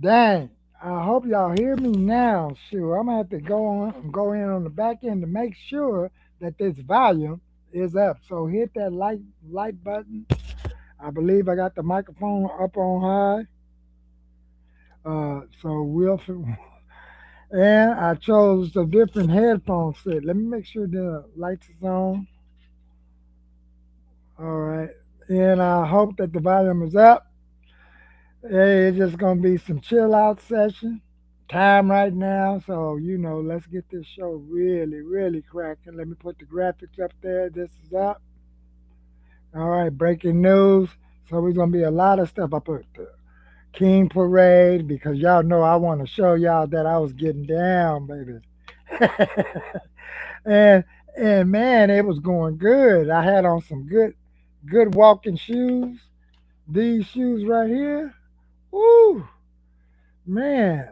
Dang. I hope y'all hear me now. Sure, I'm gonna have to go in on the back end to make sure that this volume is up. So hit that light button. I believe I got the microphone up on high. So and I chose a different headphone set. Let me make sure the lights is on. All right, and I hope that the volume is up. Hey, it's just gonna be some chill out session time right now. So let's get this show really cracking. Let me put the graphics up there. This is up. All right, breaking news. So we're gonna be a lot of stuff. I put the King Parade because y'all know I want to show y'all that I was getting down, baby. and and man, it was going good. I had on some good walking shoes. These shoes right here. Woo! Man,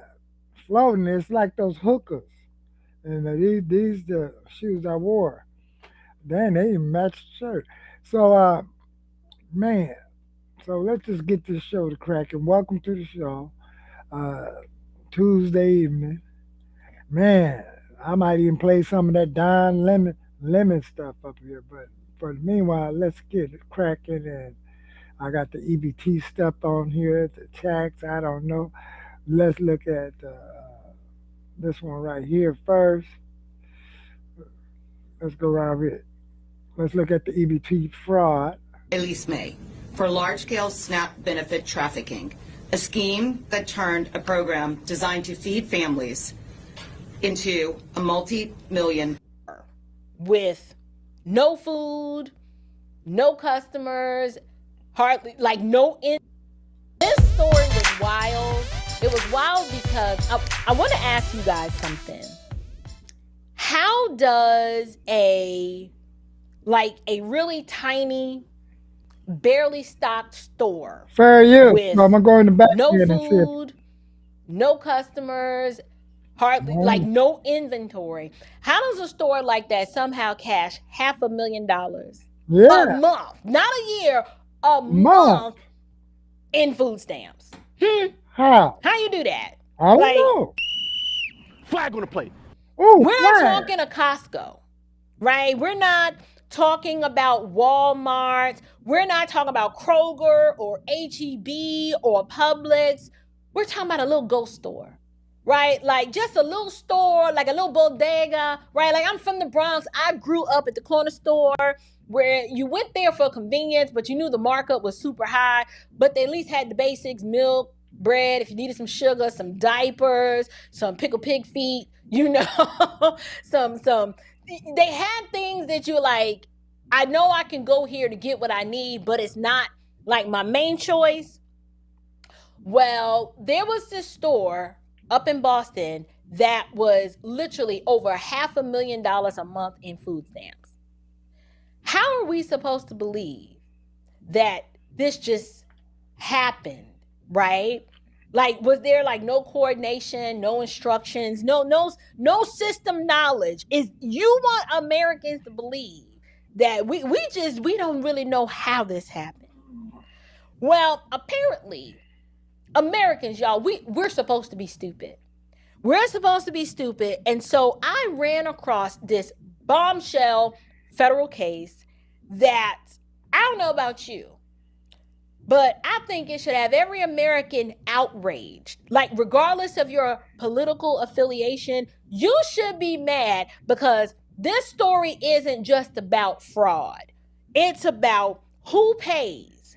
floating. It's like those hookers. And these the shoes I wore. Dang, they even match the shirt. So, man, so let's just get this show to crack. And welcome to the show. Uh, Tuesday evening. Man, I might even play some of that Don Lemon stuff up here. But for the meanwhile, let's get it cracking. And I got the EBT stuff on here, the tax. I don't know. Let's look at this one right here first. Let's go around it. Let's look at the EBT fraud. Elise May for large-scale SNAP benefit trafficking, a scheme that turned a program designed to feed families into a multi-million with no food, no customers, hardly like no in. This story was wild. It was wild because I want to ask you guys something. How does a really tiny, barely stocked store Fair use. with So I'm gonna go in the back no end and see if food, no customers, hardly no inventory, how does a store like that somehow cash $500,000 a month, not a year, a month in food stamps? How you do that? I don't know. Flag on the plate. Ooh, We're not talking a Costco, right? We're not talking about Walmart. We're not talking about Kroger or HEB or Publix. We're talking about a little ghost store, right? Like just a little store, like a little bodega, right? Like I'm from the Bronx. I grew up at the corner store where you went there for convenience, but you knew the markup was super high, but they at least had the basics: milk, bread, if you needed some sugar, some diapers, some pickled pig feet, some they had things that you're like, I know I can go here to get what I need, but it's not like my main choice. Well, there was this store up in Boston that was literally over $500,000 a month in food stamps. How are we supposed to believe that this just happened, right? Like, was there like no coordination, no instructions, no system knowledge? You want Americans to believe that we don't really know how this happened. Well, apparently, Americans, y'all, we're supposed to be stupid. We're supposed to be stupid. And so I ran across this bombshell federal case that, I don't know about you, but I think it should have every American outraged. Like, regardless of your political affiliation, you should be mad because this story isn't just about fraud. It's about who pays,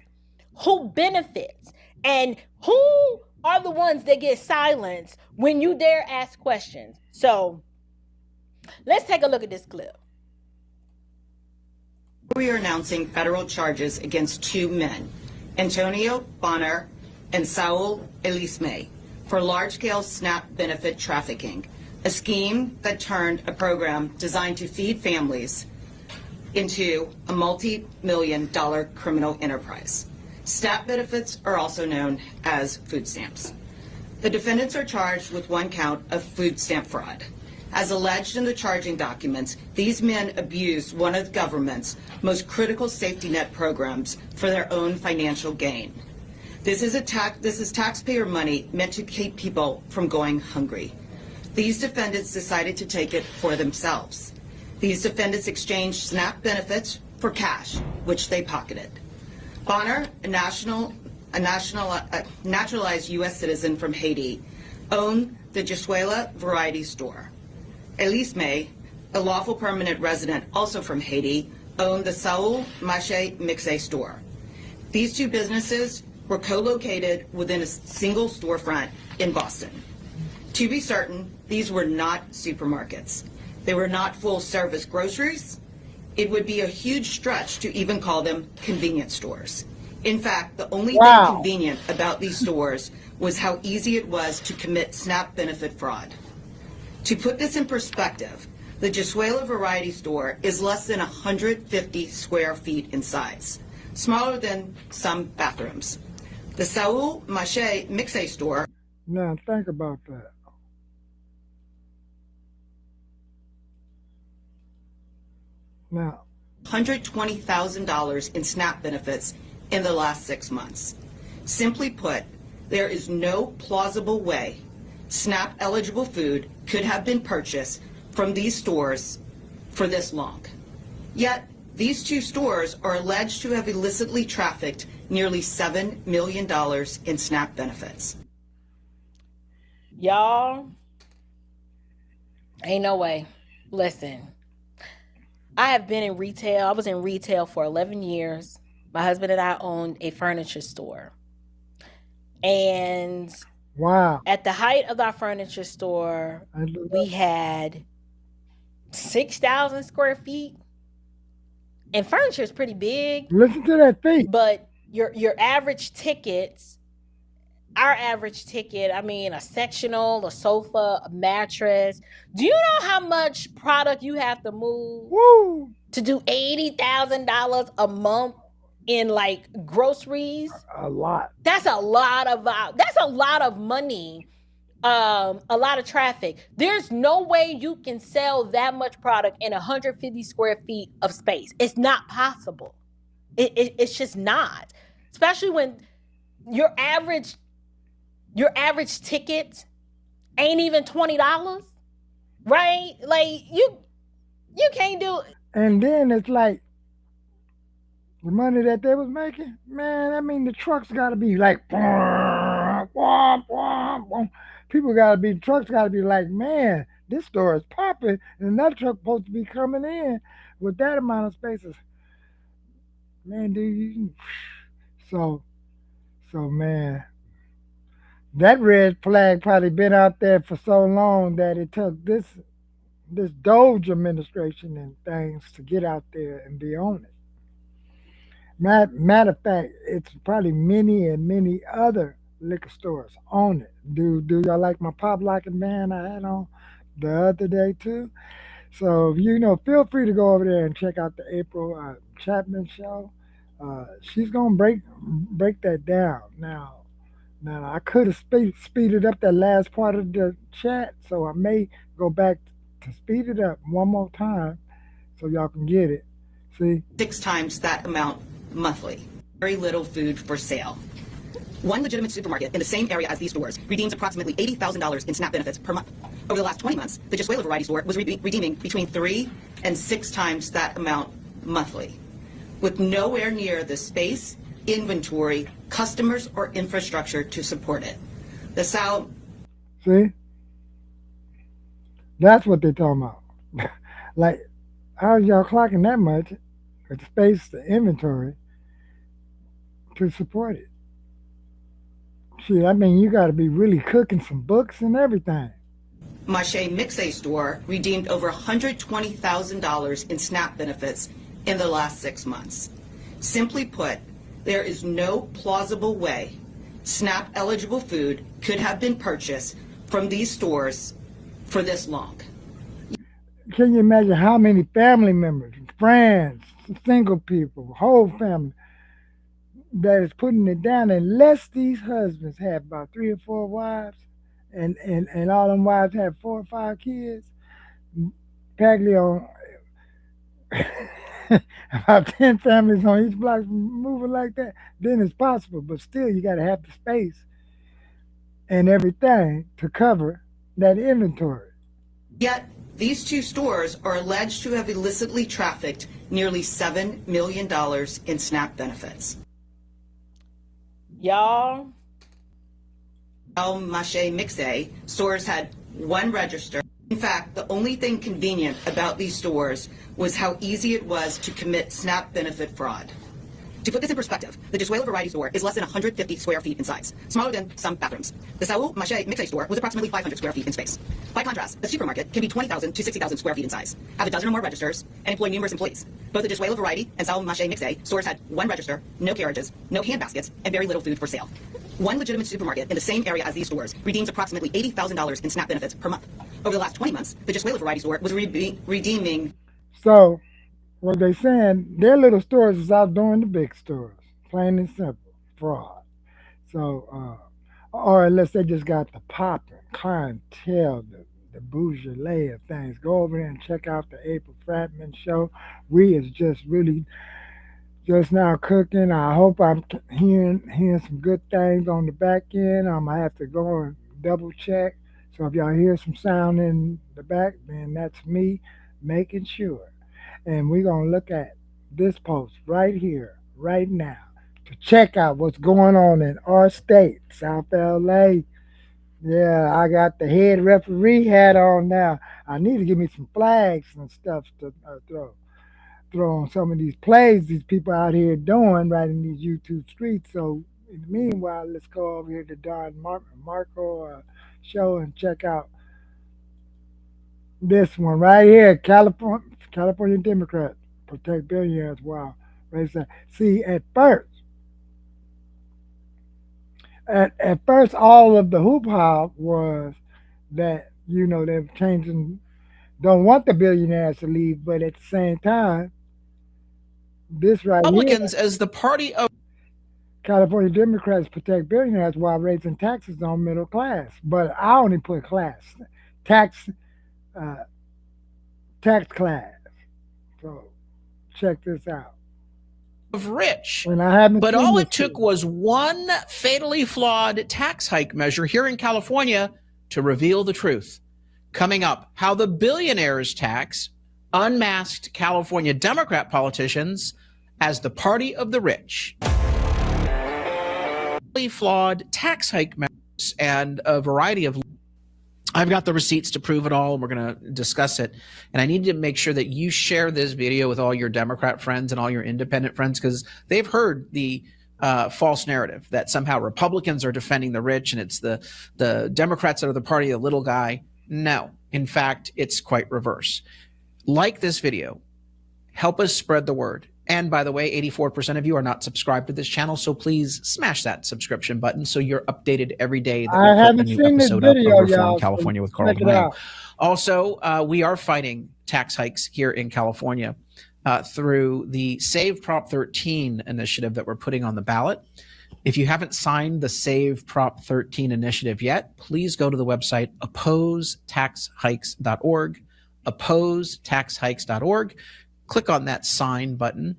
who benefits, and who are the ones that get silenced when you dare ask questions. So let's take a look at this clip. We are announcing federal charges against two men, Antonio Bonner and Saul Elisme, for large-scale SNAP benefit trafficking, a scheme that turned a program designed to feed families into a multi-million-dollar criminal enterprise. SNAP benefits are also known as food stamps. The defendants are charged with one count of food stamp fraud. As alleged in the charging documents, these men abused one of the government's most critical safety net programs for their own financial gain. This is taxpayer money meant to keep people from going hungry. These defendants decided to take it for themselves. These defendants exchanged SNAP benefits for cash, which they pocketed. Bonner, a naturalized U.S. citizen from Haiti, owned the Jesuela Variety Store. Elise May, a lawful permanent resident also from Haiti, owned the Saul Mache Mixe store. These two businesses were co-located within a single storefront in Boston. To be certain, these were not supermarkets. They were not full-service groceries. It would be a huge stretch to even call them convenience stores. In fact, the only thing convenient about these stores was how easy it was to commit SNAP benefit fraud. To put this in perspective, the Jesuela Variety Store is less than 150 square feet in size, smaller than some bathrooms. The Saul Mache Mixe store. Now think about that. Now, $120,000 in SNAP benefits in the last 6 months. Simply put, there is no plausible way SNAP eligible food could have been purchased from these stores for this long. Yet, these two stores are alleged to have illicitly trafficked nearly $7 million in SNAP benefits. Y'all, ain't no way. Listen, I have been in retail. I was in retail for 11 years. My husband and I owned a furniture store. And wow. at the height of our furniture store, we had 6,000 square feet. And furniture is pretty big. Listen to that feet. But your average tickets, our average ticket, I mean, a sectional, a sofa, a mattress. Do you know how much product you have to move to do $80,000 a month in like groceries? A lot. That's a lot of money. A lot of traffic. There's no way you can sell that much product in 150 square feet of space. It's not possible. It's just not. Especially when your average ticket ain't even $20, right? Like you can't do it. And then it's like the money that they was making, man. I mean, the trucks got to be like, people got to be, trucks got to be like, man, this store is popping, and that truck supposed to be coming in with that amount of spaces. Man, dude, so man, that red flag probably been out there for so long that it took this Doge administration and things to get out there and be on it. Matter of fact, it's probably many other liquor stores on it. Do y'all like my pop locking band I had on the other day too? So feel free to go over there and check out the April Chapman show. She's gonna break that down. Now I could have speeded up that last part of the chat, so I may go back to speed it up one more time so y'all can get it. See? 6 times that amount monthly. Very little food for sale. One legitimate supermarket in the same area as these stores redeems approximately $80,000 in SNAP benefits per month. Over the last 20 months, the Jesuela Variety Store was redeeming between 3 and 6 times that amount monthly, with nowhere near the space, inventory, customers, or infrastructure to support it. The South. See? That's what they're talking about. Like, how's y'all clocking that much with the space, the inventory to support it? Shit, I mean, you got to be really cooking some books and everything. Mache Mixe store redeemed over $120,000 in SNAP benefits in the last 6 months. Simply put, there is no plausible way SNAP eligible food could have been purchased from these stores for this long. Can you imagine how many family members, friends, single people, whole family that is putting it down, unless these husbands have about 3 or 4 wives and all them wives have 4 or 5 kids? Paglio about 10 families on each block moving like that, then it's possible. But still, you got to have the space and everything to cover that inventory. Yet, these two stores are alleged to have illicitly trafficked nearly $7 million in SNAP benefits. Y'all, El Mache Mixe stores had one register. In fact, the only thing convenient about these stores was how easy it was to commit SNAP benefit fraud. To put this in perspective, the Desuelo Variety store is less than 150 square feet in size, smaller than some bathrooms. The Saul Mache Mixe store was approximately 500 square feet in space. By contrast, the supermarket can be 20,000 to 60,000 square feet in size, have a dozen or more registers, and employ numerous employees. Both the Desuelo Variety and Saul Mache Mixe stores had one register, no carriages, no hand baskets, and very little food for sale. One legitimate supermarket in the same area as these stores redeems approximately $80,000 in SNAP benefits per month. Over the last 20 months, the Desuelo Variety store was redeeming. So, what they saying, their little stores is outdoing the big stores. Plain and simple. Fraud. So, or unless they just got the popping clientele, the bourgeoisie of things. Go over there and check out the April Fratman show. We is just really just now cooking. I hope I'm hearing some good things on the back end. I'm gonna have to go and double check. So if y'all hear some sound in the back, then that's me making sure. And we're gonna look at this post right here, right now, to check out what's going on in our state, South LA. Yeah, I got the head referee hat on now. I need to give me some flags and stuff to throw on some of these plays these people out here doing right in these YouTube streets. So in the meanwhile, let's go over here to Marco show and check out this one right here. California Democrats protect billionaires. Wow. Right. See, at first, all of the hoop ha was that they're changing, don't want the billionaires to leave, but at the same time, this right Republicans here, as the party of California Democrats protect billionaires while raising taxes on middle class. But I only put class, tax, uh, tax class. So check this out. rich. And I haven't But seen all this it took yet. was one fatally flawed tax hike measure here in California to reveal the truth. Coming up, how the billionaires tax unmasked California Democrat politicians as the party of the rich. Flawed tax hike measures and a variety of. I've got the receipts to prove it all, and we're going to discuss it. And I need to make sure that you share this video with all your Democrat friends and all your independent friends, because they've heard the false narrative that somehow Republicans are defending the rich and it's the Democrats that are the party of the little guy. No, in fact, it's quite reverse. Like this video, help us spread the word. And by the way, 84% of you are not subscribed to this channel, so please smash that subscription button so you're updated every day that we I put a haven't new seen this episode up video, of Reform y'all. So California with Carl check it DeMaio. out. Also, we are fighting tax hikes here in California through the Save Prop 13 initiative that we're putting on the ballot. If you haven't signed the Save Prop 13 initiative yet, please go to the website opposetaxhikes.org, opposetaxhikes.org. Click on that sign button,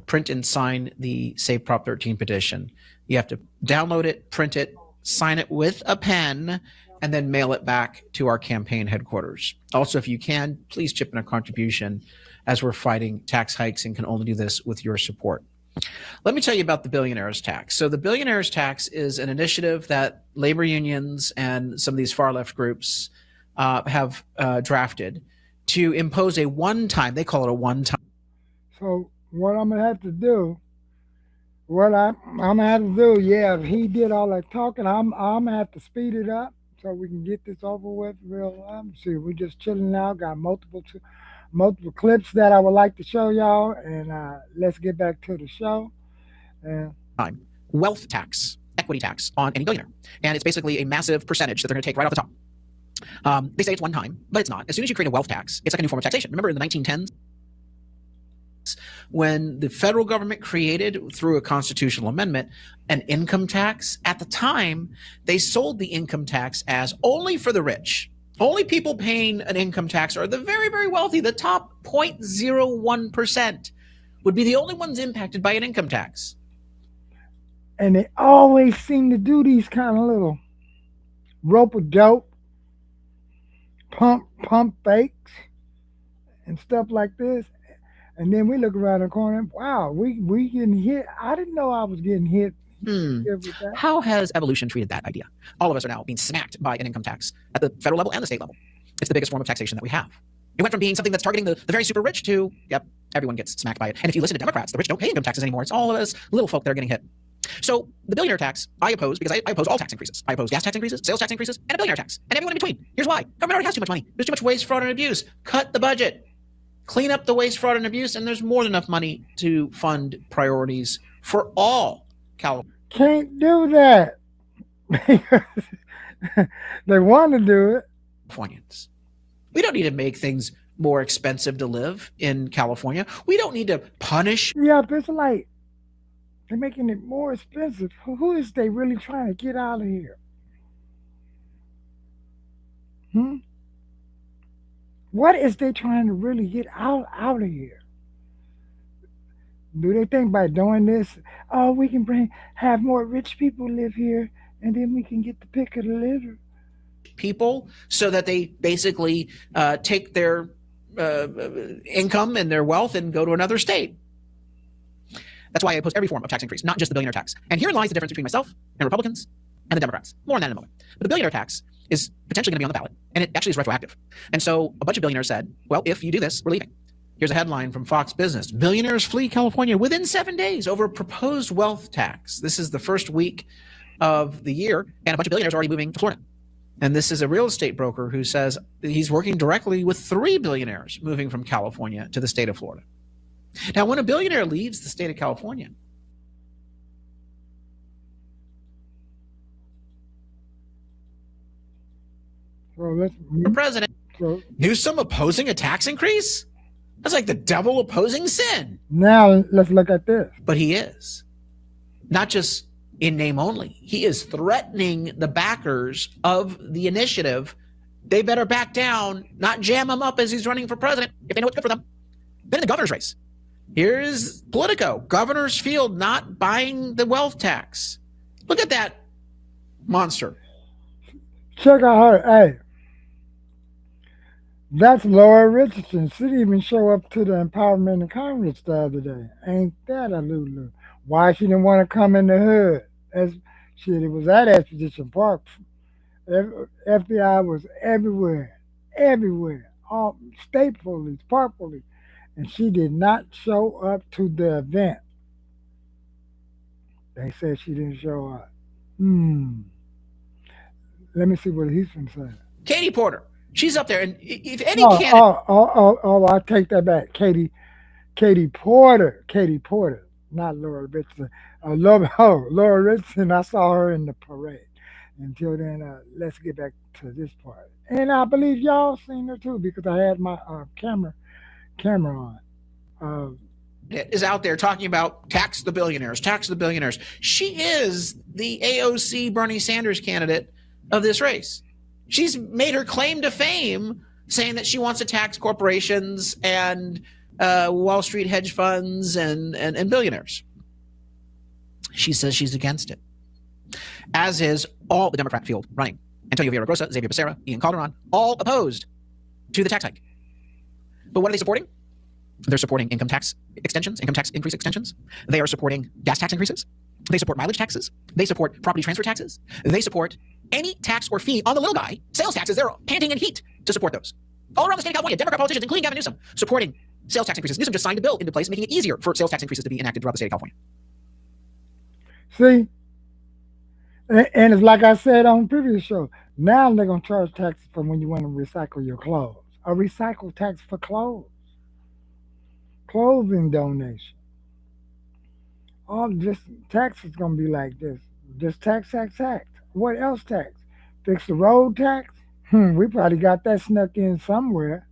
print and sign the Save Prop 13 petition. You have to download it, print it, sign it with a pen, and then mail it back to our campaign headquarters. Also, if you can, please chip in a contribution as we're fighting tax hikes and can only do this with your support. Let me tell you about the billionaires tax. So the billionaires tax is an initiative that labor unions and some of these far left groups have drafted to impose a one-time, they call it a one-time. So what I'm gonna have to do, yeah, if he did all that talking, I'm gonna have to speed it up so we can get this over with real. See, we're just chilling now. Got multiple clips that I would like to show y'all, and let's get back to the show. And Wealth tax, equity tax on any billionaire. And it's basically a massive percentage that they're going to take right off the top. They say it's one time, but it's not. As soon as you create a wealth tax, it's like a new form of taxation. Remember in the 1910s, when the federal government created, through a constitutional amendment, an income tax, at the time, they sold the income tax as only for the rich. Only people paying an income tax are the very, very wealthy, the top 0.01%. would be the only ones impacted by an income tax. And they always seem to do these kind of little rope a dope, pump fakes and stuff like this. And then we look around the corner, wow, we getting hit. I didn't know I was getting hit with that. How has evolution treated that idea? All of us are now being smacked by an income tax at the federal level and the state level. It's the biggest form of taxation that we have. It went from being something that's targeting the very super rich to, yep, everyone gets smacked by it. And if you listen to Democrats, the rich don't pay income taxes anymore. It's all of us little folk that are getting hit. So the billionaire tax, I oppose because I oppose all tax increases. I oppose gas tax increases, sales tax increases, and a billionaire tax, and everyone in between. Here's why. Government already has too much money. There's too much waste, fraud, and abuse. Cut the budget. Clean up the waste, fraud, and abuse, and there's more than enough money to fund priorities for all California. Can't do that. They want to do it. Californians. We don't need to make things more expensive to live in California. We don't need to punish. Yeah, but it's like they're making it more expensive. Who is they really trying to get out of here? What is they trying to really get out of here? Do they think by doing this, oh, we can have more rich people live here, and then we can get the pick of the litter? People so that they basically take their income and their wealth and go to another state. That's why I oppose every form of tax increase, not just the billionaire tax. And herein lies the difference between myself and Republicans and the Democrats. More on that in a moment. But the billionaire tax is potentially going to be on the ballot, and it actually is retroactive. And so a bunch of billionaires said, well, if you do this, we're leaving. Here's a headline from Fox Business. Billionaires flee California within 7 days over proposed wealth tax. This is the first week of the year, and a bunch of billionaires are already moving to Florida. And this is a real estate broker who says he's working directly with 3 billionaires moving from California to the state of Florida. Now, when a billionaire leaves the state of California, the president, Newsom opposing a tax increase? That's like the devil opposing sin. Now, let's look at this. But he is. Not just in name only. He is threatening the backers of the initiative. They better back down, not jam him up as he's running for president if they know what's good for them. Then in the governor's race, here's Politico. Governor's Field not buying the wealth tax. Look at that monster. Check out her. Hey, that's Laura Richardson. She didn't even show up to the Empowerment in Congress the other day. Ain't that a lulu? Why she didn't want to come in the hood? It was at Expedition Park. FBI was everywhere, all state police, park police, and she did not show up to the event. They said she didn't show up. Let me see what he's been saying. Katie Porter, she's up there, and if any candidate. I take that back. Katie Porter, not Laura Richardson. Laura Richardson, I saw her in the parade. Until then, let's get back to this part. And I believe y'all seen her too because I had my camera on. Is out there talking about tax the billionaires. She is the AOC Bernie Sanders candidate of this race. She's made her claim to fame saying that she wants to tax corporations and Wall Street hedge funds and billionaires. She says she's against it, as is all the Democrat field running. Antonio Villaraigosa, Xavier Becerra, Ian Calderon, all opposed to the tax hike. But what are they supporting? They're supporting income tax increase extensions. They are supporting gas tax increases. They support mileage taxes. They support property transfer taxes. They support any tax or fee on the little guy. Sales taxes, they're panting in heat to support those. All around the state of California, Democrat politicians, including Gavin Newsom, supporting sales tax increases. Newsom just signed a bill into place making it easier for sales tax increases to be enacted throughout the state of California. See? And it's like I said on the previous show, now they're going to charge taxes for when you want to recycle your clothes. A recycle tax for clothes. Clothing donation. All this tax is going to be like this. Just tax. What else tax? Fix the road tax? We probably got that snuck in somewhere.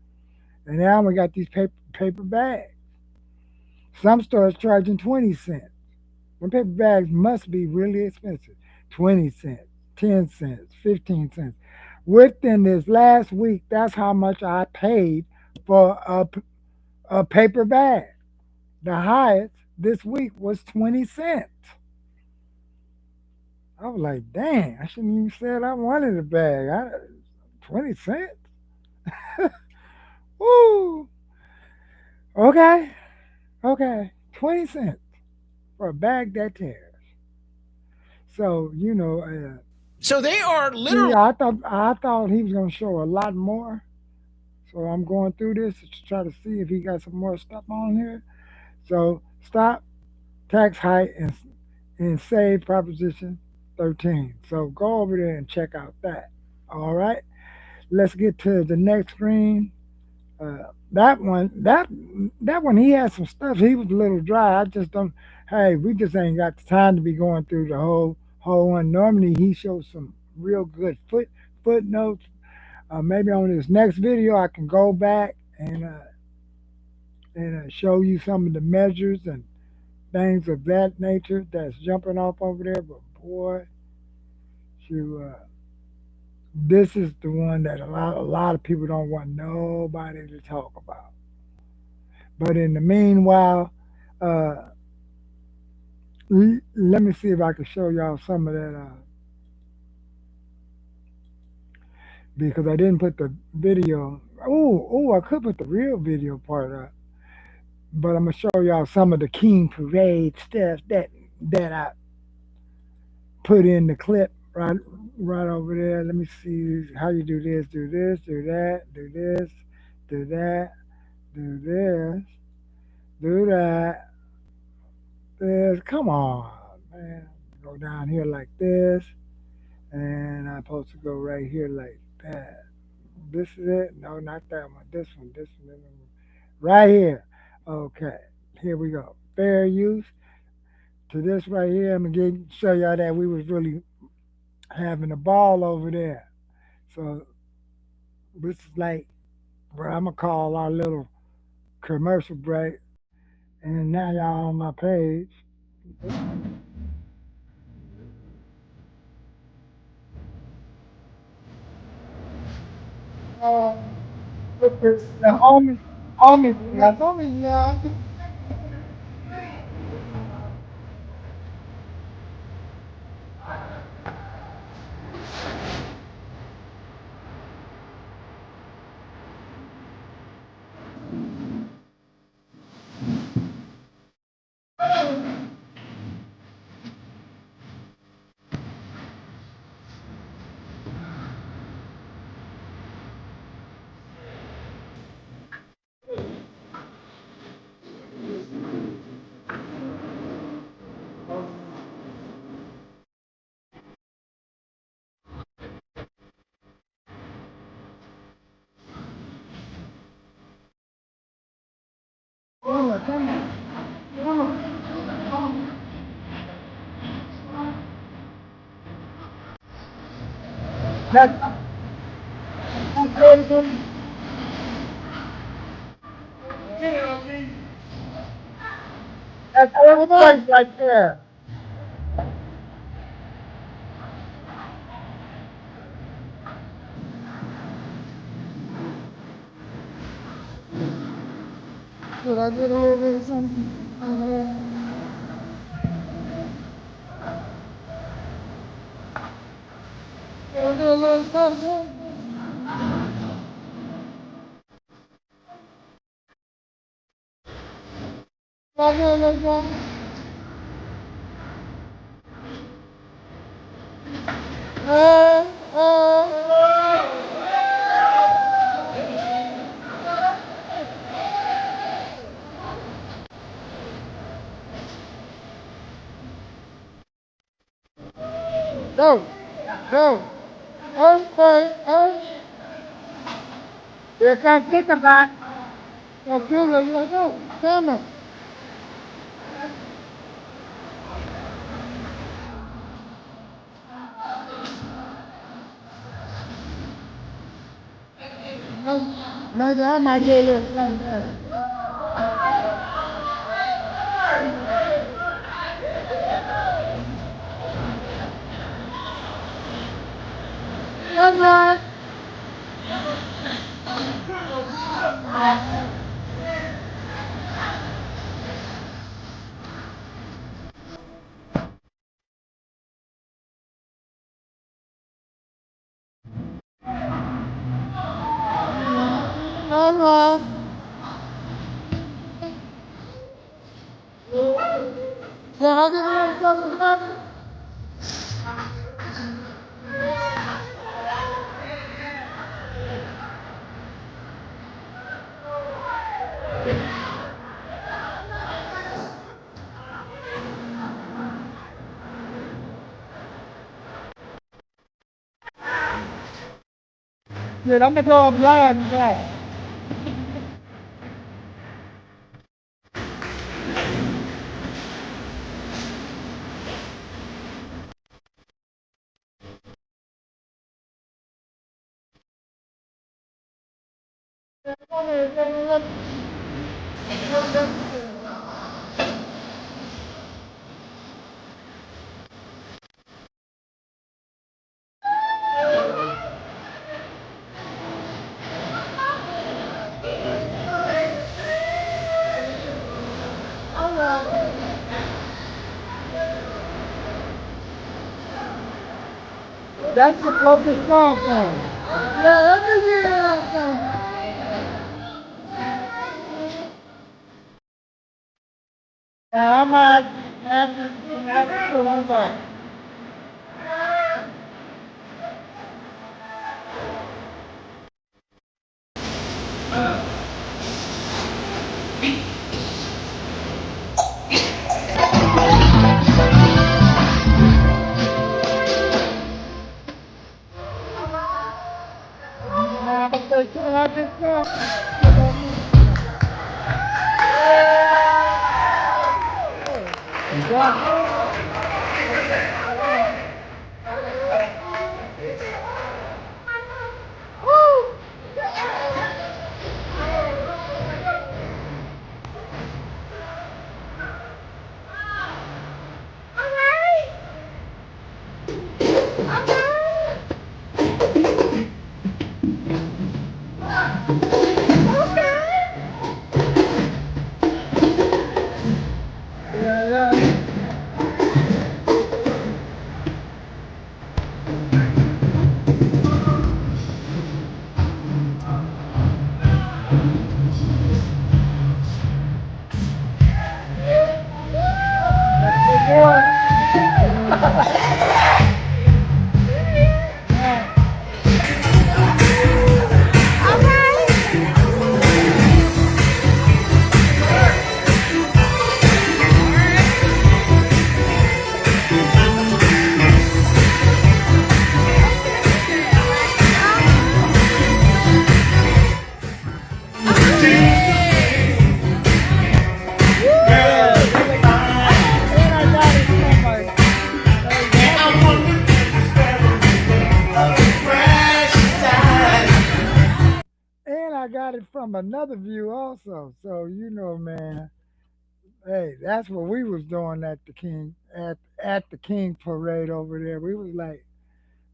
And now we got these paper bags. Some stores charging 20 cents. The paper bags must be really expensive. 20 cents, 10 cents, 15 cents. Within this last week, that's how much I paid for a paper bag. The highest this week was 20 cents. I was like, dang, I shouldn't even said I wanted a bag. 20 cents? Woo! Okay, okay. 20 cents for a bag that tears. So, So they are see, literally. I thought he was gonna show a lot more. So I'm going through this to try to see if he got some more stuff on here. So stop tax hike and save Proposition 13. So go over there and check out that. All right. Let's get to the next screen. That one, he had some stuff. He was a little dry. I just don't. Hey, we just ain't got the time to be going through the whole one. Normally, he shows some real good footnotes. Maybe on this next video, I can go back and show you some of the measures and things of that nature that's jumping off over there. But boy, this is the one that a lot of people don't want nobody to talk about. But in the meanwhile, uh, let me see if I can show y'all some of that because I didn't put the video. Oh, I could put the real video part up, but I'm gonna show y'all some of the King Parade stuff that I put in the clip right over there. Let me see how you do this, do this, do that, do this, do that, do this, do that. This. Come on, man. Go down here like this, and I'm supposed to go right here like that. This is it. No, not that one. This one. This one. This one. Right here. Okay. Here we go. Fair use to this right here. I'm gonna show y'all that we was really having a ball over there. So this is like where I'm gonna call our little commercial break. And now y'all on my page. Uh, the homie, yeah. That's that's everybody right there. Should I get a little bit of something? Should I get a little something? Should I get a little something? Uh, no, no. Okay, you can't think about it. So feel it like, oh, damn it. Maybe I might get a little something. That's right. Dude, I'm gonna go blind back. That's the closest phone phone. Yeah, let me get I'm at And I got it from another view also. So you know, man, hey, that's what we was doing at the King the King parade over there. We was like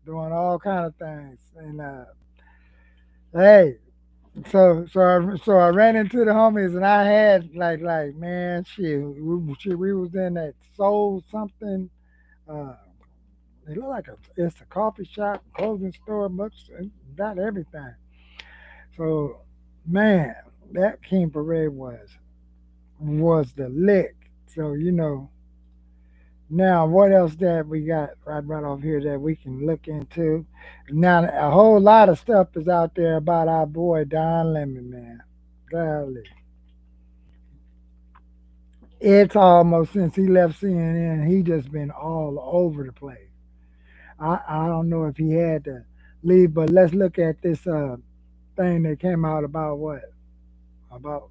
doing all kind of things. And hey, so I ran into the homies and I had like man, we was in that soul something. Uh, it looked like it's a coffee shop, clothing store, books, got everything. So man, that King parade was the lick. So you know, now what else that we got right over here that we can look into? Now a whole lot of stuff is out there about our boy Don Lemon, man. Golly, it's almost since he left CNN, he just been all over the place. I don't know if he had to leave, but let's look at this thing that came out about what about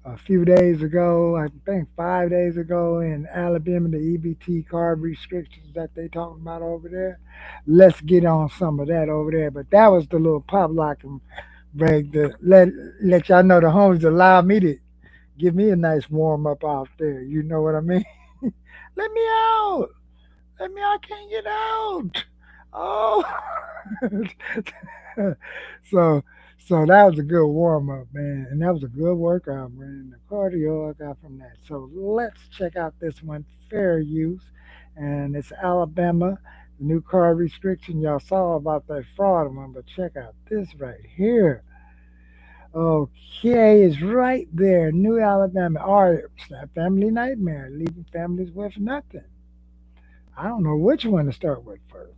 a few days ago, I think 5 days ago in Alabama, the EBT card restrictions that they talking about over there. Let's get on some of that over there. But that was the little pop lock and break to let y'all know the homies allow me to give me a nice warm up out there. You know what I mean? Let me out. Let me out. I can't get out. Oh. so so that was a good warm up, man, and that was a good workout, man. The cardio I got from that. So let's check out this one, fair use, and it's Alabama. The new car restriction y'all saw about that fraud one, but check out this right here. Okay, it's right there, New Alabama. Our family nightmare, leaving families with nothing. I don't know which one to start with first.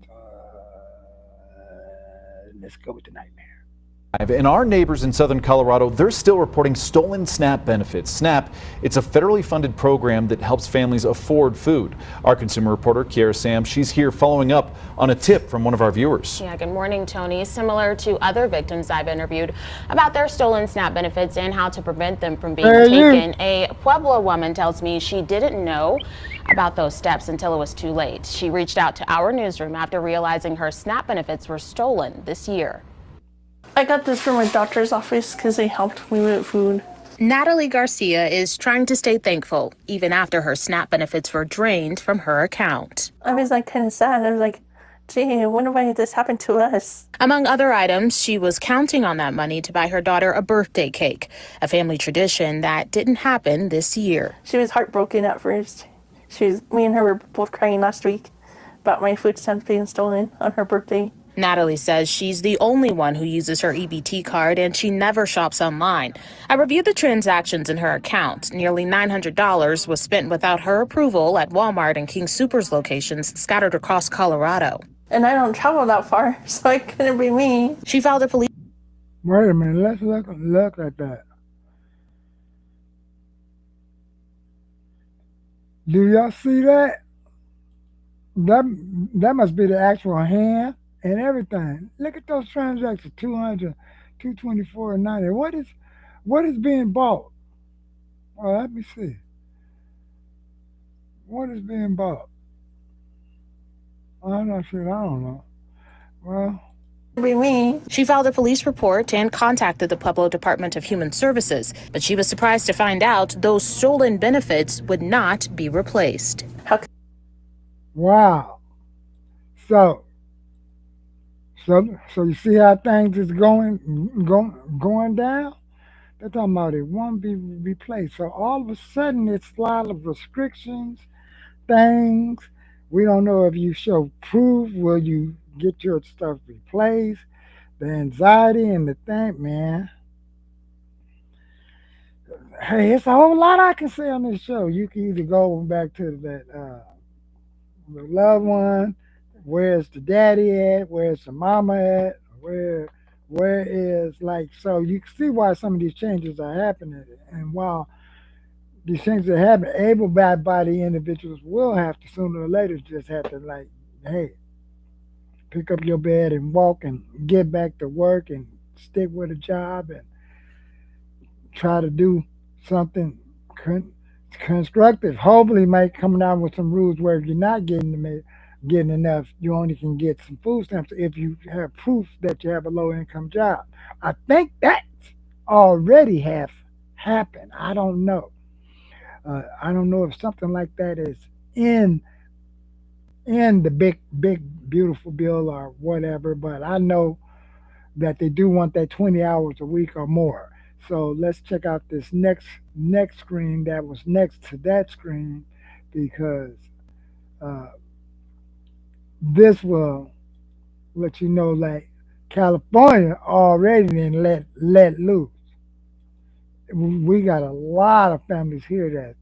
Let's go with the nightmare. And our neighbors in southern Colorado, they're still reporting stolen SNAP benefits. SNAP, it's a federally funded program that helps families afford food. Our consumer reporter, Kiara Sam, she's here following up on a tip from one of our viewers. Yeah, good morning, Tony. Similar to other victims I've interviewed about their stolen SNAP benefits and how to prevent them from being taken, a Pueblo woman tells me she didn't know about those steps until it was too late. She reached out to our newsroom after realizing her SNAP benefits were stolen this year. I got this from my doctor's office because they helped me with food. Natalie Garcia is trying to stay thankful, even after her SNAP benefits were drained from her account. I was kind of sad. I was like, gee, I wonder why this happened to us. Among other items, she was counting on that money to buy her daughter a birthday cake, a family tradition that didn't happen this year. She was heartbroken at first. Me and her were both crying last week about my food stamps being stolen on her birthday. Natalie says she's the only one who uses her EBT card and she never shops online. I reviewed the transactions in her account. Nearly $900 was spent without her approval at Walmart and King Soopers locations scattered across Colorado. And I don't travel that far, so it couldn't be me. She filed a police. Wait a minute, let's look at that. Do y'all see that? That must be the actual hand and everything. Look at those transactions, 200, 224, and 90. What is being bought? Oh, let me see. What is being bought? I'm not sure. I don't know. Well, Be me. She filed a police report and contacted the Pueblo Department of Human Services, but she was surprised to find out those stolen benefits would not be replaced. wow. So, so you see how things is going down? They're talking about it won't be replaced. So all of a sudden, it's a lot of restrictions, things. We don't know if you show proof. Will you get your stuff replaced? The anxiety and the thing, man. Hey, it's a whole lot I can say on this show. You can either go back to that the loved one. Where's the daddy at? Where's the mama at? Where is like so you can see why some of these changes are happening, and while these changes are happening, able-bodied individuals will have to sooner or later just have to like, hey, pick up your bed and walk and get back to work and stick with a job and try to do something constructive. Hopefully, might come down with some rules where if you're not getting enough, you only can get some food stamps if you have proof that you have a low income job. I think that's already have happened. I don't know. I don't know if something like that is in the big beautiful bill or whatever, but I know that they do want that 20 hours a week or more. So let's check out this next screen that was next to that screen because uh, this will let you know like California already didn't let loose. We got a lot of families here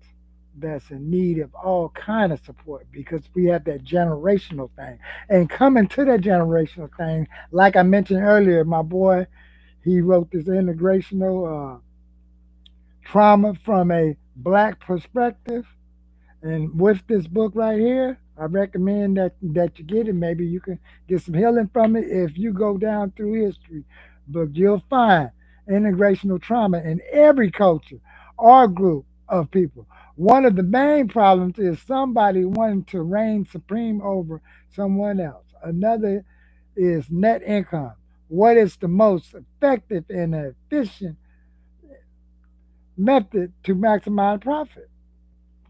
that's in need of all kind of support because we have that generational thing. And coming to that generational thing, like I mentioned earlier, my boy, he wrote this integrational trauma from a black perspective. And with this book right here, I recommend that you get it. Maybe you can get some healing from it if you go down through history. But you'll find integrational trauma in every culture or group of people. One of the main problems is somebody wanting to reign supreme over someone else. Another is net income. What is the most effective and efficient method to maximize profit?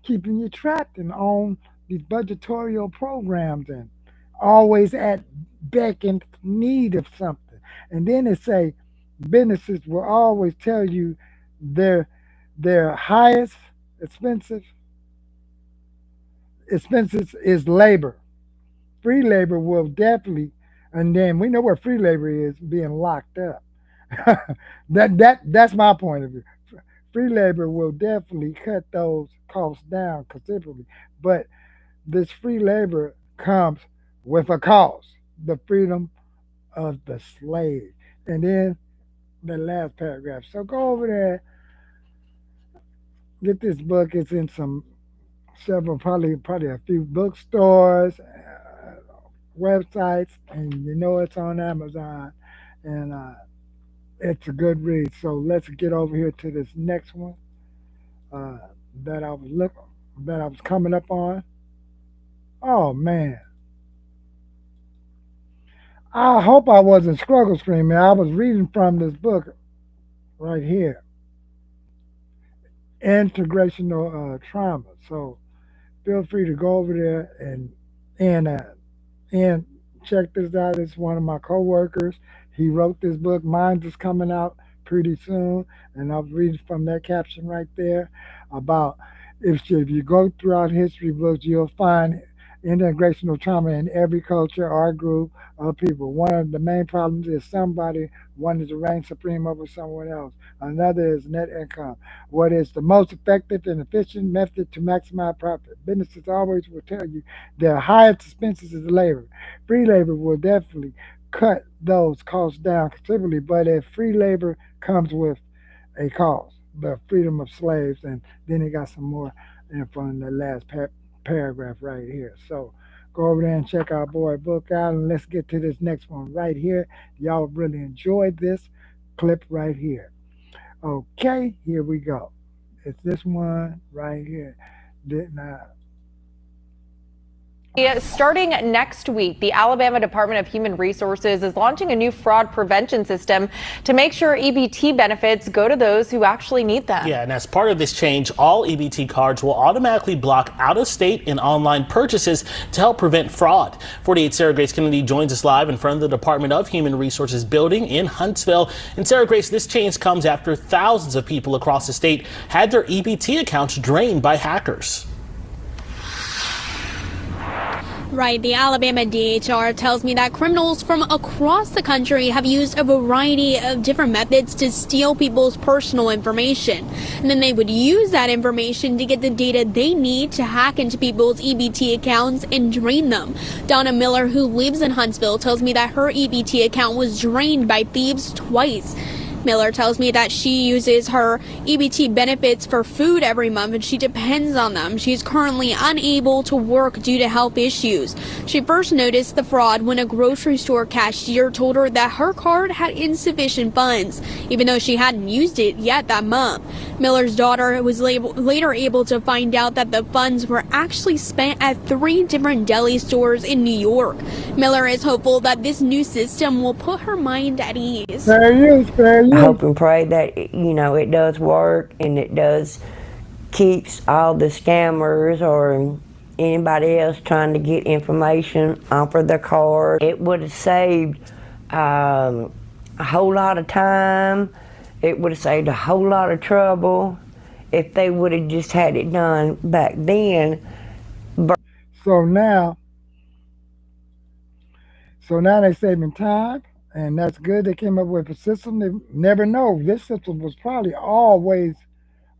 Keeping you trapped and on these budgetorial programs and always at beck and need of something. And then it say businesses will always tell you their highest expensive expenses is labor. Free labor will definitely, and then we know where free labor is being locked up. That's my point of view. Free labor will definitely cut those costs down considerably, but this free labor comes with a cost: the freedom of the slave. And then the last paragraph. So go over there, get this book. It's in some several, probably a few bookstores, websites, and you know it's on Amazon, and it's a good read. So let's get over here to this next one uh, that I was look that I was coming up on. Oh man, I hope I wasn't struggle screaming. I was reading from this book right here, integrational trauma. So feel free to go over there and and check this out. It's one of my coworkers. He wrote this book. Mine is coming out pretty soon, and I'll read from that caption right there about if you go throughout history books, you'll find integrational trauma in every culture or group of people. One of the main problems is somebody wanting to reign supreme over someone else. Another is net income. What is the most effective and efficient method to maximize profit? Businesses always will tell you their highest expenses is labor. Free labor will definitely cut those costs down considerably, but if free labor comes with a cost, the freedom of slaves, and then he got some more info in the last paragraph right here. So go over there and check our boy book out, and let's get to this next one right here. Y'all really enjoyed this clip right here. Okay, here we go. It's this one right here. Didn't I? Starting next week, the Alabama Department of Human Resources is launching a new fraud prevention system to make sure EBT benefits go to those who actually need them. Yeah, and as part of this change, all EBT cards will automatically block out-of-state and online purchases to help prevent fraud. 48 Sarah Grace Kennedy joins us live in front of the Department of Human Resources building in Huntsville. And Sarah Grace, this change comes after thousands of people across the state had their EBT accounts drained by hackers. Right, the Alabama DHR tells me that criminals from across the country have used a variety of different methods to steal people's personal information. And then they would use that information to get the data they need to hack into people's EBT accounts and drain them. Donna Miller, who lives in Huntsville, tells me that her EBT account was drained by thieves twice. Miller tells me that she uses her EBT benefits for food every month and she depends on them. She's currently unable to work due to health issues. She first noticed the fraud when a grocery store cashier told her that her card had insufficient funds, even though she hadn't used it yet that month. Miller's daughter was later able to find out that the funds were actually spent at 3 different deli stores in New York. Miller is hopeful that this new system will put her mind at ease. Fair use, fair use. I hope and pray that it does work and it does keeps all the scammers or anybody else trying to get information off of their card. It would have saved a whole lot of time. It would have saved a whole lot of trouble if they would have just had it done back then. So now they're saving time, and that's good. They came up with a system. They never know. This system was probably always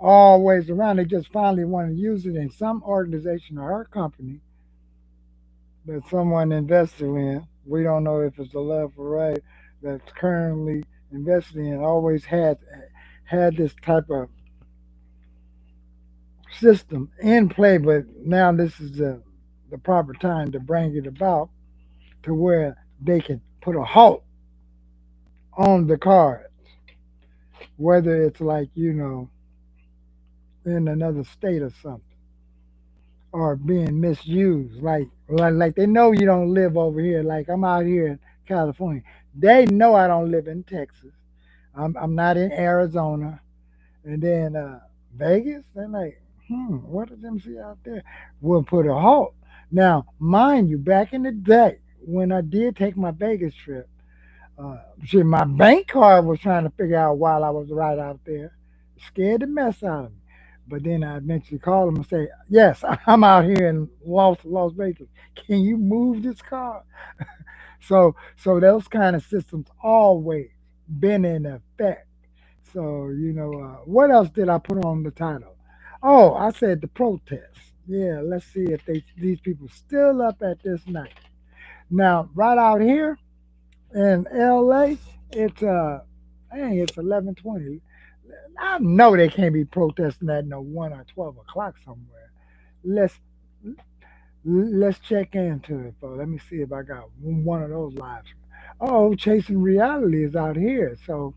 around. They just finally want to use it in some organization or company that someone invested in. We don't know if it's the left or right that's currently invested in. Always had this type of system in play, but now this is the proper time to bring it about to where they can put a halt on the cards, whether it's like in another state or something, or being misused. Like they know you don't live over here. Like I'm out here in California. They know I don't live in Texas. I'm not in Arizona. And then Vegas, they're like, what does them see out there? We'll put a halt. Now, mind you, back in the day when I did take my Vegas trip, my bank card was trying to figure out while I was right out there, scared the mess out of me. But then I eventually called them and say, yes, I'm out here in Las Vegas. Can you move this car? So those kind of systems always been in effect. So, what else did I put on the title? Oh, I said the protest. Yeah, let's see if these people still up at this night. Now, right out here in LA, it's dang, it's 11:20. I know they can't be protesting at no 1 or 12 o'clock somewhere. Let's let's check into it, folks. Let me see if I got one of those lives. Oh, Chasing Reality is out here. So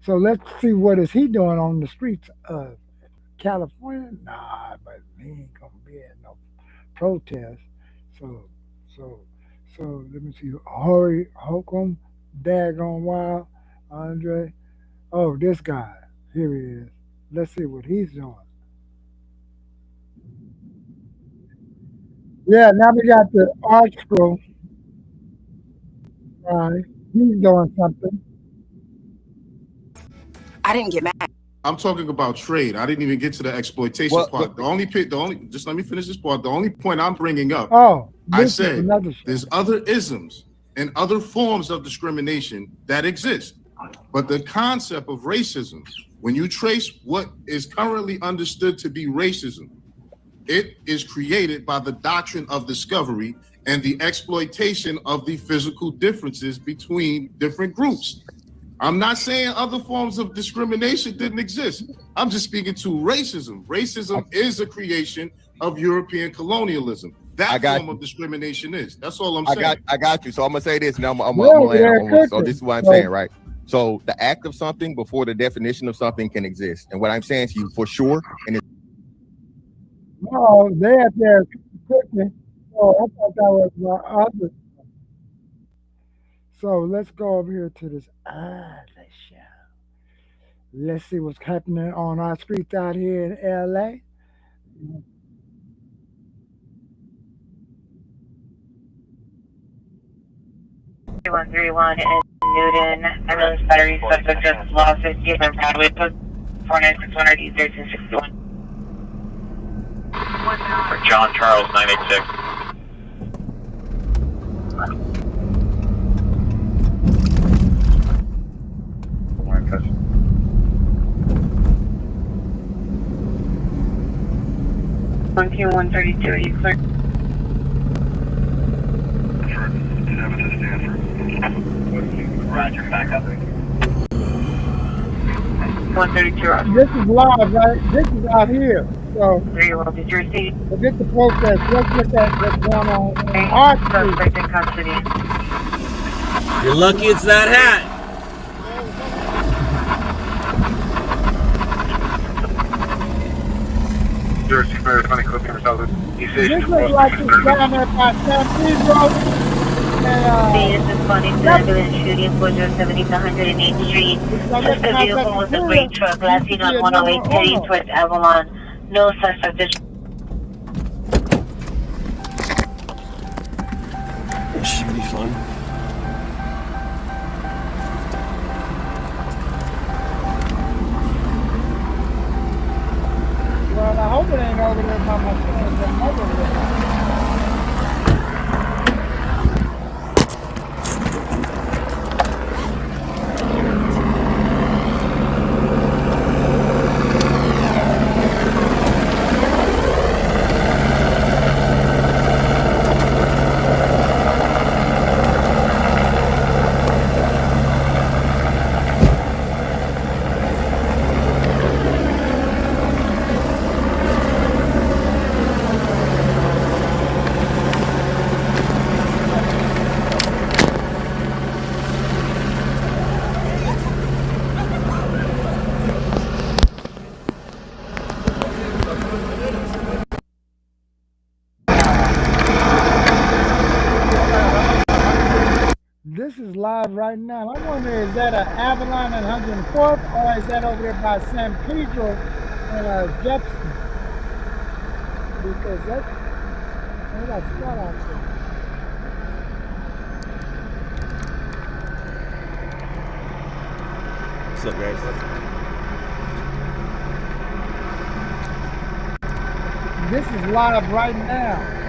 let's see what is he doing on the streets of California. Nah, but he ain't gonna be at no protest. So so so let me see. Hurry Holcomb, Daggone Wild, Andre. Oh, this guy. Here he is. Let's see what he's doing. Yeah, now we got the art scroll. Right. He's doing something. I didn't get mad. I'm talking about trade. I didn't even get to the exploitation part. Just let me finish this part. The only point I'm bringing up, Oh, I this is said another show. there's other isms and other forms of discrimination that exist. But the concept of racism, when you trace what is currently understood to be racism, it is created by the doctrine of discovery and the exploitation of the physical differences between different groups. I'm not saying other forms of discrimination didn't exist. I'm just speaking to racism. Racism is a creation of European colonialism. That form of discrimination is. That's all I'm saying. I got you. So I'm gonna say this, and I'm Yeah, gonna land they're on this. So cooking. this is what I'm So, saying, right? So the act of something before the definition of something can exist. And what I'm saying to you for sure, and it's no, they up there cooking. Oh, I thought that was my other. So let's go over here to this other show. Let's see what's happening on our streets out here in LA. 131 in Newton. Ambulance battery subject just lost 50 on Broadway. Post 496 East 1361. For John Charles 986. One Q 132. Are you clear? Roger, back up. 132. This is live, right? This is out here. So Very well. Did you receive? forget the protest. Let's look at what's going on in our street. Suspect in custody. You're lucky it's that hat. This looks like it's down there by San Pedro. This is responding to ambulance shooting for 70 to 108th Street. Suspect vehicle was a freight truck last seen on 108 heading towards Avalon. No suspect is. This should be fun. Well, I hope it ain't over there by my friends and mother. This is live right now. I wonder, is that an Avalon and 104th, or is that over there by San Pedro and Jefferson? Because that's flood out there. What's up, guys? This is live right now.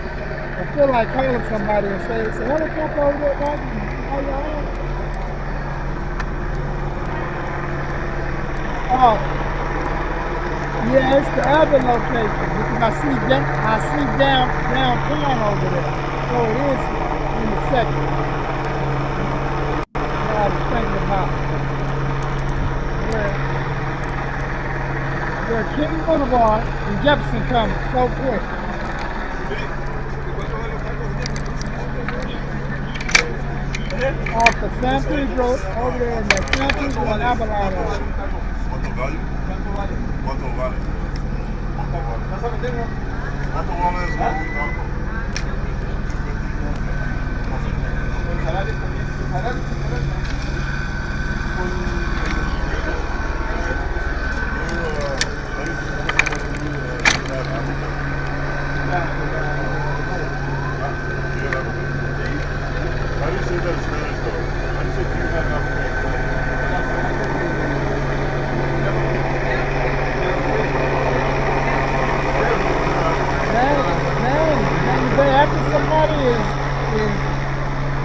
I feel like calling somebody and say, helicopter over there, guys. How y'all? Oh, yeah, it's the other location because I see downtown over there. So it is in the second. What I was thinking about where King Boulevard and Jefferson come so quick. Off the San Pedro over there in the San Pedro and Avalon.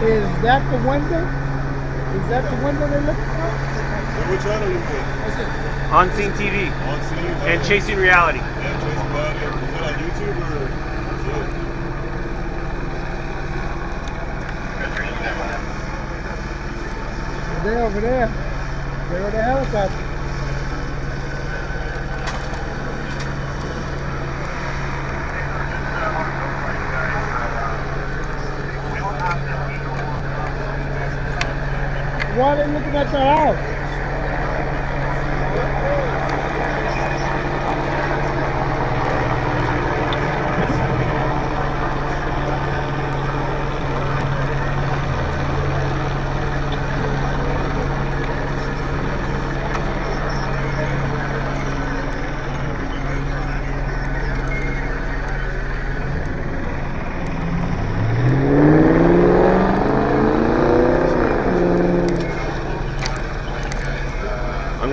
Is that the window? Is that the window they're looking for? Which channel you put? On Scene TV. On Scene and Chasing Reality. Yeah, Chasing Reality. Is it on YouTube or? They're over there. They're with the helicopter. Why are they looking at your house?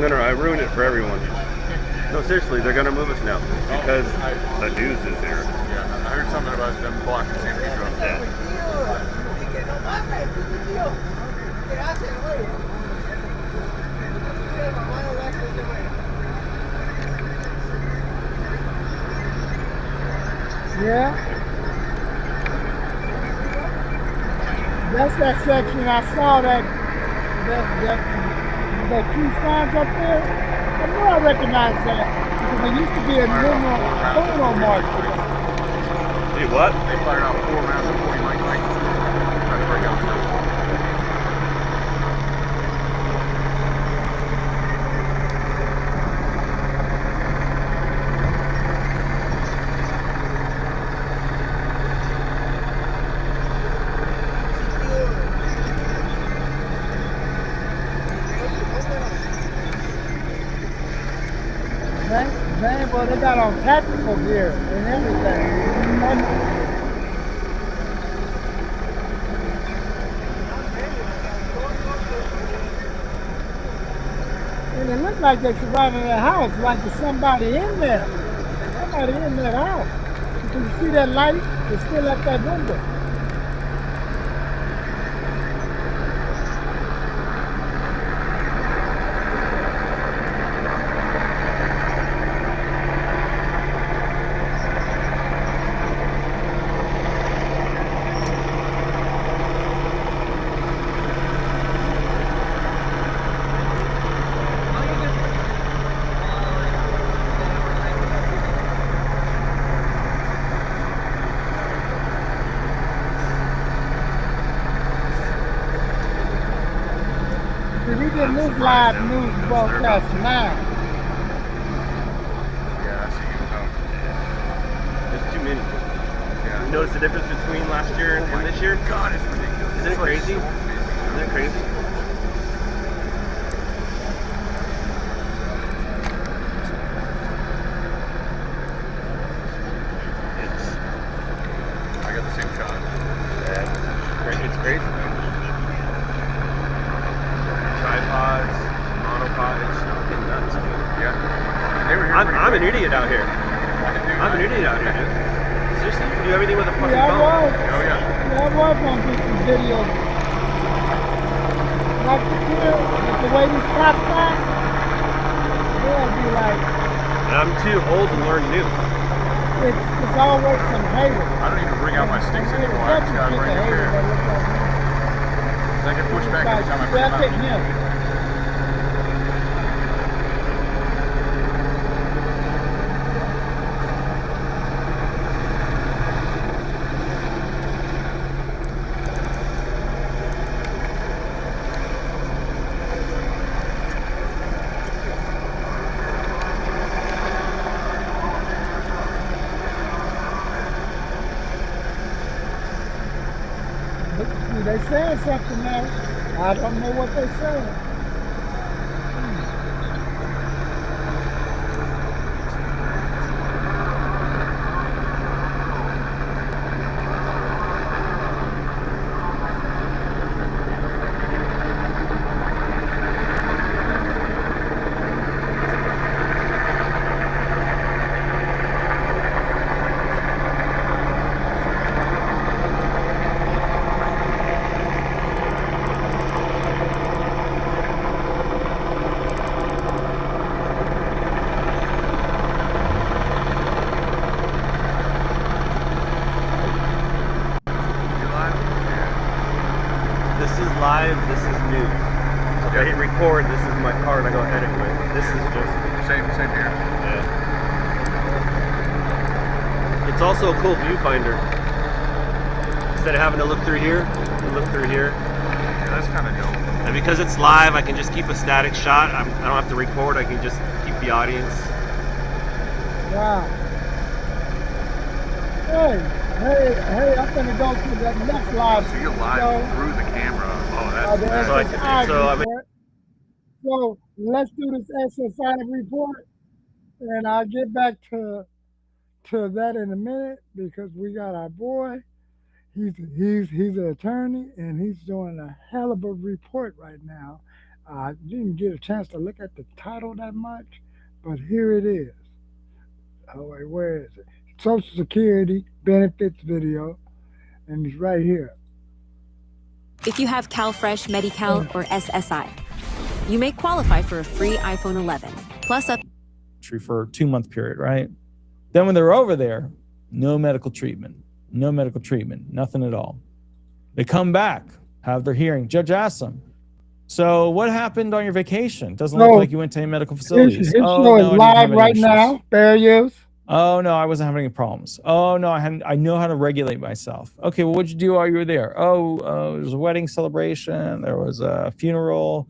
I ruined it for everyone. No, seriously, they're gonna move us now because the news is there. Yeah, I heard something about them blocking San Pedro. Yeah. That's that section. I saw that two signs up there. I knew I recognized that because there used to be a normal photo mark. Hey, what? They fired out 4 rounds of 40 Mike Mike. Trying to break out the Well, they got on tactical gear and everything. And it looked like they surrounded their house, like there's somebody in there. Somebody in that house. Can you see that light? It's still at that window. We did this live news broadcast now. Yeah, I see you talking. There's too many. Yeah. You notice the difference between last year and this year? God, it's ridiculous. Isn't it crazy? Isn't it crazy? I got the same shot. Yeah, it's crazy, man. Tripods, monopods, it's fucking nuts, dude. Yeah. They were here I'm an idiot out here. I'm an idiot out here, dude. Seriously, you can do everything with a fucking phone. Oh, yeah. Yeah, I was gonna do some videos. Like the way these cops are, they'll be like, And I'm too old to learn new. it's always some haters. I don't even bring out my sticks anymore. I just got them right here. I can push back every time I bring them out. They saying something now. I don't know what they saying. This is live, this is news. So if I hit record, this is my part I go edit with. This is just... Same here. Yeah. It's also a cool viewfinder. Instead of having to look through here, you look through here. Yeah, that's kind of dope. And because it's live, I can just keep a static shot. I don't have to record, I can just keep the audience. Wow. Hey, I'm gonna go to the next live. So you're live through the camera. Oh, that's So let's do this SSI report, and I'll get back to that in a minute because we got our boy. He's an attorney and he's doing a hell of a report right now. I didn't get a chance to look at the title that much, but here it is. Oh wait, where is it? Social Security benefits video, and it's right here. If you have CalFresh, Medi-Cal, or SSI, you may qualify for a free iPhone 11, plus up for a 2-month period, right? Then when they're over there, no medical treatment, nothing at all. They come back, have their hearing. Judge asks them, so what happened on your vacation? Doesn't look like you went to any medical facilities. His show is live right now. Fair use. Oh no, I wasn't having any problems. Oh no, I know how to regulate myself. Okay, well, what'd you do while you were there? There was a wedding celebration. There was a funeral.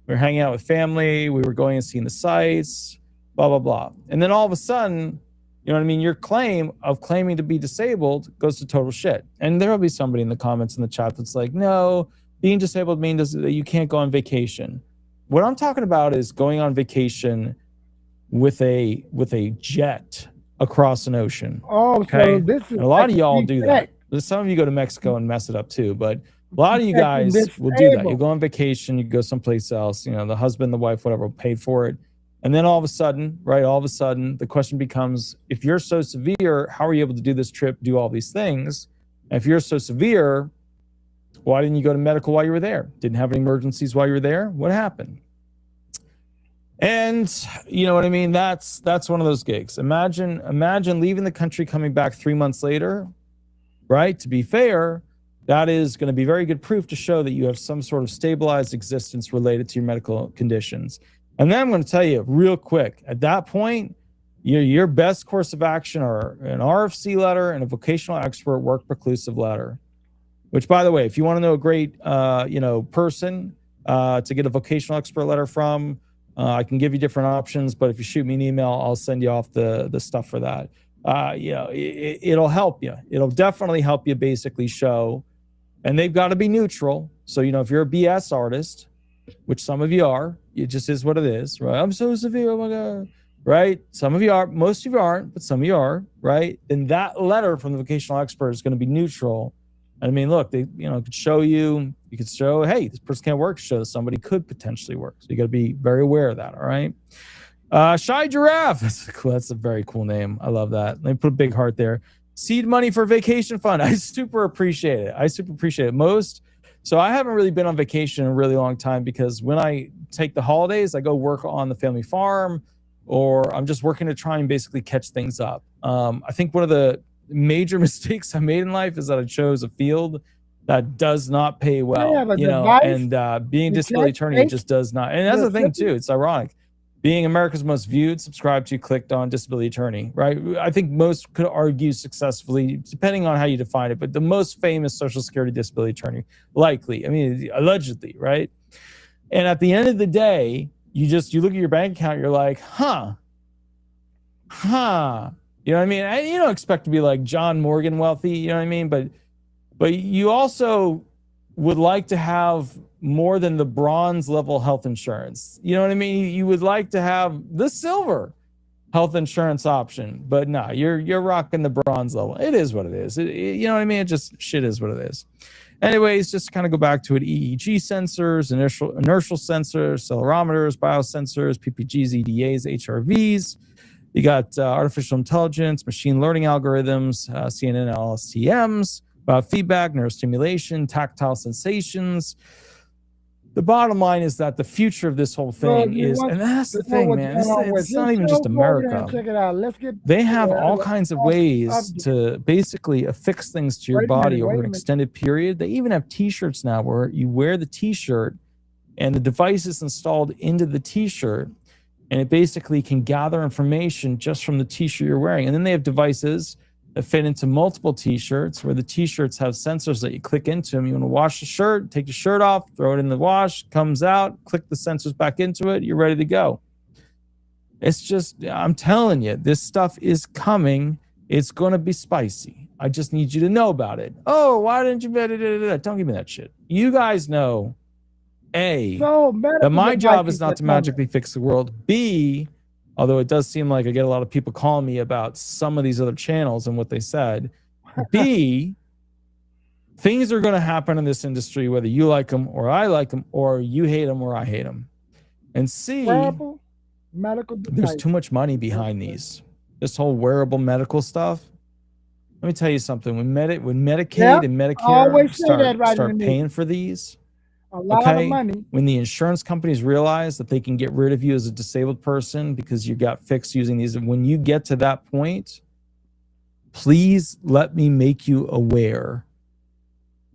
We were hanging out with family. We were going and seeing the sights, blah, blah, blah. And then all of a sudden, you know what I mean? Your claiming to be disabled goes to total shit. And there'll be somebody in the comments in the chat that's like, no, being disabled means that you can't go on vacation. What I'm talking about is going on vacation with a jet across an ocean. Oh, okay? so this is and a lot of y'all do that. Some of you go to Mexico and mess it up too, but a lot of you guys will do that. You go on vacation, you go someplace else, you know, the husband, the wife, whatever, paid for it. And then all of a sudden, the question becomes, if you're so severe, how are you able to do this trip, do all these things? And if you're so severe, why didn't you go to medical while you were there? Didn't have any emergencies while you were there? What happened? And you know what I mean? That's one of those gigs. Imagine leaving the country, coming back 3 months later, right? To be fair, that is going to be very good proof to show that you have some sort of stabilized existence related to your medical conditions. And then I'm going to tell you real quick, at that point, your best course of action are an RFC letter and a vocational expert work preclusive letter, which, by the way, if you want to know a great person to get a vocational expert letter from, I can give you different options, but if you shoot me an email, I'll send you off the stuff for that. It'll help you. It'll definitely help you basically show, and they've got to be neutral. So, if you're a BS artist, which some of you are, it just is what it is, right? I'm so severe, oh my God, right? Some of you are, most of you aren't, but some of you are, right? And that letter from the vocational expert is going to be neutral. I mean, look, they, could show you could show, hey, this person can't work, show somebody could potentially work. So you got to be very aware of that, all right? Shy Giraffe, that's a very cool name. I love that. Let me put a big heart there. Seed money for vacation fund. I super appreciate it. So I haven't really been on vacation in a really long time because when I take the holidays, I go work on the family farm. or I'm just working to try and basically catch things up. I think one of the major mistakes I made in life is that I chose a field that does not pay They well, have a you know, device and being a to disability catch attorney fake just does not. And that's the thing too. Mississippi. It's ironic. Being America's most viewed, subscribed to, clicked on disability attorney, right? I think most could argue successfully, depending on how you define it, but the most famous Social Security disability attorney, likely. I mean, allegedly, right? And at the end of the day, you look at your bank account, you're like, huh. You know what I mean? You don't expect to be like John Morgan wealthy, you know what I mean? But you also would like to have more than the bronze level health insurance. You know what I mean? You would like to have the silver health insurance option, but no, you're rocking the bronze level. It is what it is. You know what I mean? It just shit is what it is. Anyways, just to kind of go back to it, EEG sensors, inertial sensors, accelerometers, biosensors, PPGs, EDAs, HRVs. You got artificial intelligence, machine learning algorithms, CNN LSTMs, biofeedback, neurostimulation, tactile sensations. The bottom line is that the future of this whole thing is, and that's the thing, man, it's not even just America. Check it out. Let's get They have all kinds of ways to basically affix things to your body over an extended period. They even have t-shirts now where you wear the t-shirt and the device is installed into the t-shirt, and it basically can gather information just from the t-shirt you're wearing. And then they have devices that fit into multiple t-shirts where the t-shirts have sensors that you click into them. You want to wash the shirt, take the shirt off, throw it in the wash, comes out, click the sensors back into it, you're ready to go. It's just, I'm telling you, this stuff is coming. It's going to be spicy. I just need you to know about it. Oh, why didn't you? Don't give me that shit. You guys know, A, that my job is not to magically fix the world. B, although it does seem like I get a lot of people calling me about some of these other channels and what they said. B, things are going to happen in this industry, whether you like them or I like them, or you hate them or I hate them. And C, wearable medical device. There's too much money behind this whole wearable medical stuff. Let me tell you something. When Medicaid and Medicare start paying for these, a lot of money. When the insurance companies realize that they can get rid of you as a disabled person because you got fixed using these, when you get to that point, please let me make you aware.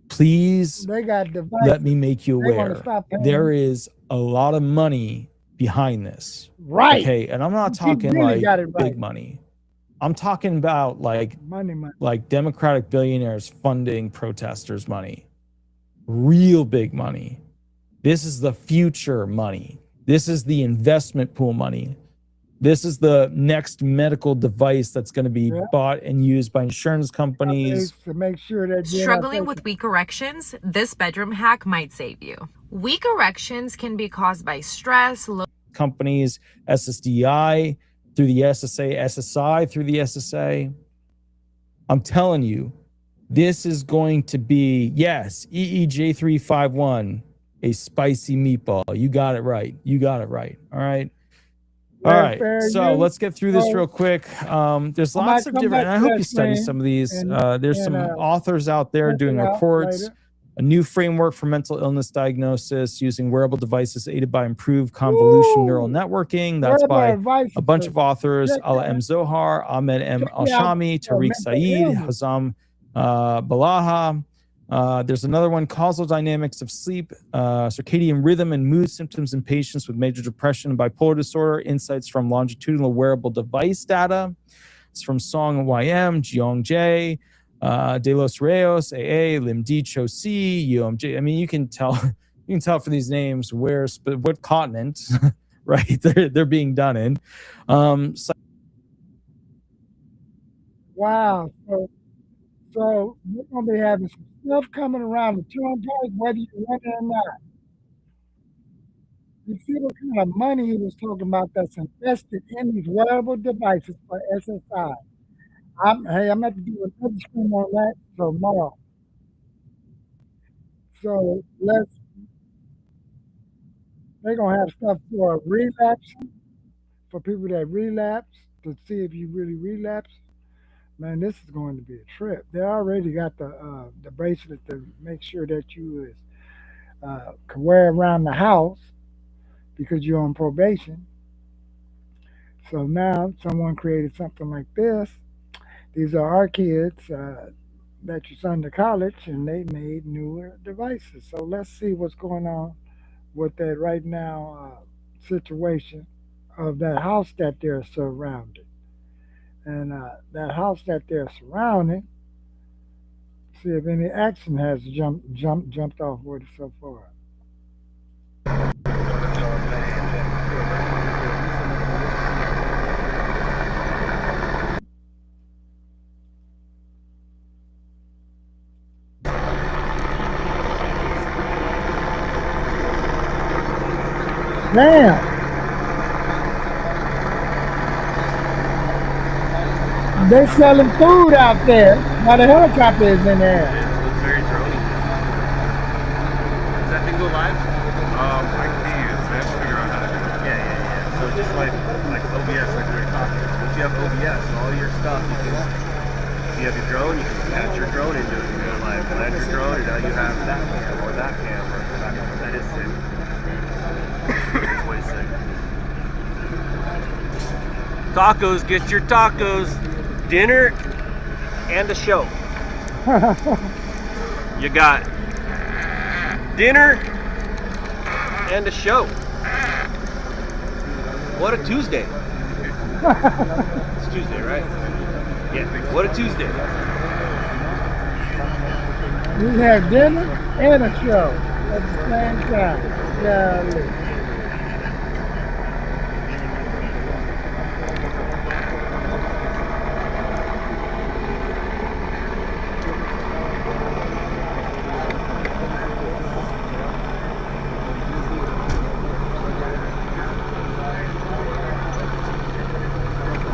Please let me make you aware. There is a lot of money behind this. Right. Okay. And I'm not talking really like big money. I'm talking about like money. Like Democratic billionaires funding protesters money. Real big money. This is the future money. This is the investment pool money. This is the next medical device that's going to be bought and used by insurance companies. To make sure that struggling with weak erections, this bedroom hack might save you. Weak erections can be caused by stress, companies, SSDI through the SSA, SSI through the SSA. I'm telling you, this is going to be, yes, EEJ351, a spicy meatball. You got it right. You got it right. All right. All right. So let's get through this real quick. There's lots of different, and I hope you study some of these. There's some authors out there doing reports, a new framework for mental illness diagnosis using wearable devices aided by improved convolution neural networking. That's by a bunch of authors, Ala M. Zohar, Ahmed M. Al-Shami, Tariq Saeed, Hazam Balaha. There's another one, Causal Dynamics of Sleep, Circadian Rhythm and Mood Symptoms in Patients with Major Depression and Bipolar Disorder, Insights from Longitudinal Wearable Device Data. It's from Song YM, Jiong J, De Los Rios, AA, Lim D, Cho C, UMJ. I mean, you can tell from these names what continent, right, they're being done in. Wow. So we're going to be having some stuff coming around the turnpike, whether you want it or not. You see what kind of money he was talking about that's invested in these wearable devices for SSI. I'm going to have to do another stream on that tomorrow. So they're going to have stuff for relapse, for people that relapse, to see if you really relapse. Man, this is going to be a trip. They already got the bracelet to make sure that you can wear around the house because you're on probation. So now someone created something like this. These are our kids that your son to college, and they made newer devices. So let's see what's going on with that right now situation of that house that they're surrounded. And that house that they're surrounding, see if any action has jumped off with it so far. Damn! They're selling food out there while the helicopter is in there. It looks very drony. Does that thing go live? I can't. I have to figure out how to do it. Yeah. So just like OBS, like we were talking. Once you have OBS, all your stuff, if you have your drone, you can attach your drone into it and go live. Land your drone, and now you have that cam or that camera. That is sick. It's way sick. Tacos, get your tacos. Dinner and a show. You got dinner and a show. What a Tuesday. It's Tuesday, right? Yeah, what a Tuesday. We have dinner and a show at the same time. Golly.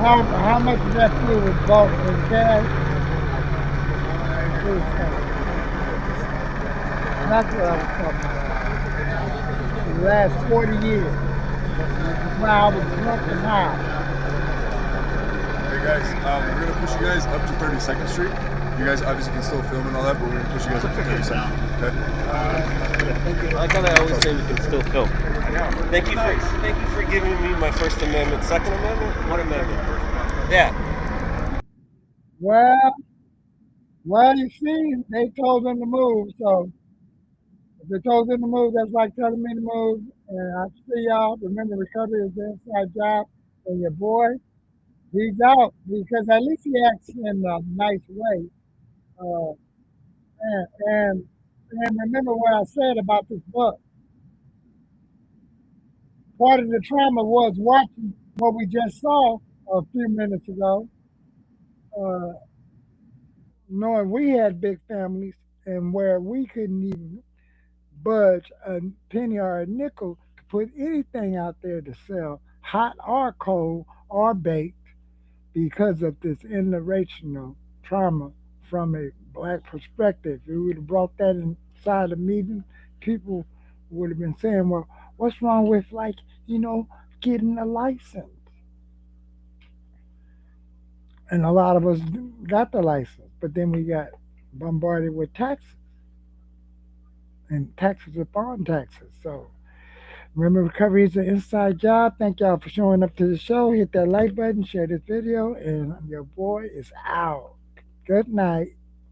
How much of that food was bought in cash? That's what I was talking about. The last 40 years. When I was drunk and high. Hey guys, we're gonna push you guys up to 32nd Street. You guys obviously can still film and all that, but we're gonna push you guys up to 32nd. Okay? I like how they always say we can still film. Thank you for giving me my First Amendment. Second Amendment? What amendment? Yeah. Well, you see, they told them to move, so if they told them to move, that's like telling me to move. And I see y'all. Remember, recovery is the inside job, and your boy, he's out because at least he acts in a nice way. Uh, and remember what I said about this book. Part of the trauma was watching what we just saw a few minutes ago, uh, knowing we had big families and where we couldn't even budge a penny or a nickel to put anything out there to sell, hot or cold or baked, because of this intergenerational trauma from a black perspective. If we would have brought that inside the meeting, people would have been saying, well, what's wrong with, like, getting a license? And a lot of us got the license, but then we got bombarded with taxes and taxes upon taxes. So remember, recovery is an inside job. Thank y'all for showing up to the show. Hit that like button, share this video, and your boy is out. Good night.